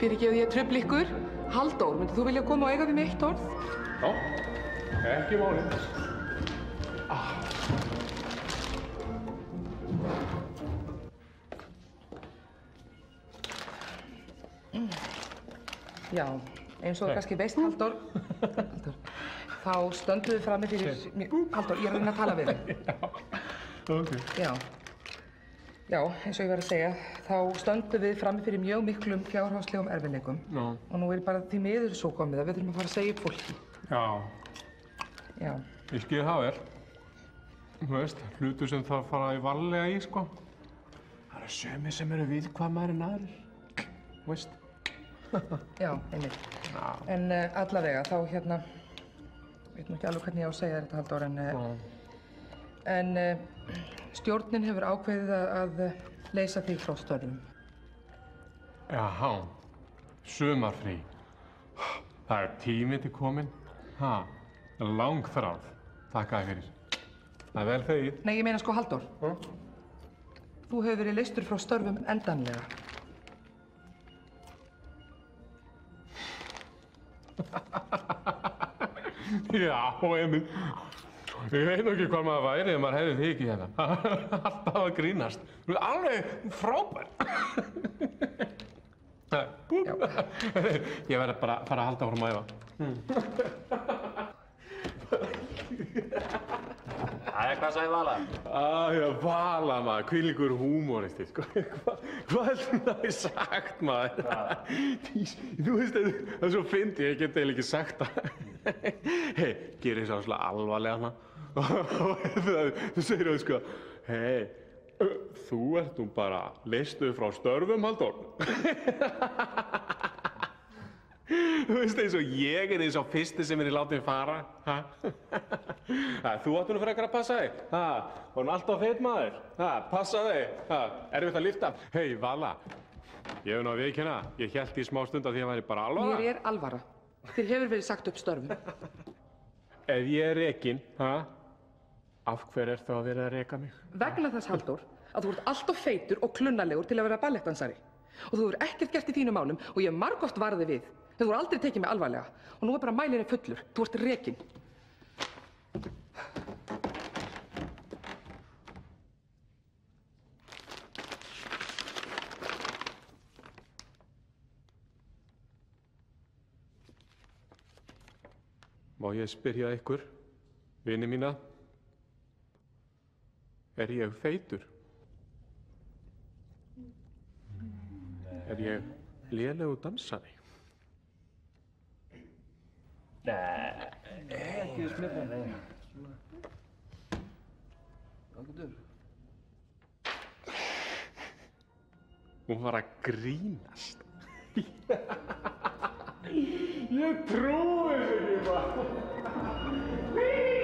Fyrirgefðu ég trufla ykkur. Halldór, myndir þú vilja koma og eiga við mig eitt orð? Já, ekki máli. Já, eins og þú kannski veist, Halldór, þá stöndum við frammi fyrir... Halldór, ég er að reyna að tala við þig. Já, ok. Já, eins og ég var að segja, þá stöndum við frammi fyrir mjög miklum fjárhagslegum erfiðleikum. Já. Og nú er bara því miður svo komið að við þurfum að fara að segja upp fólki. Já. Já. Ég skil það vel. Þú veist, hlutur sem það fara í varlega í, sko. Það eru sumir sem eru viðkvæmari en aðrir. Þú veist. Já, einmitt. Já. En allavega, þá hérna, veit nú ekki alveg hvernig ég á að segja þetta, Halldór, en stjórnin hefur ákveðið að leysa þig frá störfum. Jáhá, sumarfrí. Það er tími til kominn. Langþráð. Takk þér fyrir. Það er vel þegið. Nei, ég meina sko, Halldór. Þú hefur verið leystur frá störfum endanlega. Já, Emil. Ég veit nú ekki hvað maður væri ef maður hefði þig ekki hérna. Alltaf að grínast. Þú ert alveg frábær. Ég verð bara að fara að halda áfram að æfa. Hvað sagði Vala? Já, Vala maður, hvílíkur húmóristi, sko. Hvað heldur það að ég sagt, maður? Þú veist, það er svo fyndið, ég get eiginlega ekki sagt það. Hei, gerir það svona alvarlega hana. Þú segir það, sko, hei, þú ert nú bara leystuð frá störfum, Halldór. Þú veist, eins og ég er eins og fyrsti sem er í látið fara. Þú áttu nú frekar að passa þig. Og hann alltaf feit maður. Passa þig. Erfitt að lyfta. Hei, Vala. Ég hef nú að viðurkenna. Ég hélt í smá stund að því að væri bara alvara. Mér er alvara. Þér hefur verið sagt upp störfum. Ef ég er rekinn, af hver er þá að vera að reka mig? Vegna þess, Halldór, að þú ert alltof feitur og klunnalegur til að vera ballettdansari. Og þú hefur ekkert gert í þínum málum og ég hef margoft varðið við. Þú hefur aldrei tekið mig alvarlega. Og nú er bara mælirinn fullur. Þú ert rekinn. Má ég spyrja ykkur, vini mína, er ég feitur? Er ég lélegur dansari? Nei, ekki smyrna, nei. Ágætur. Hún var að grínast. Ég trúi þessu ekki, maður.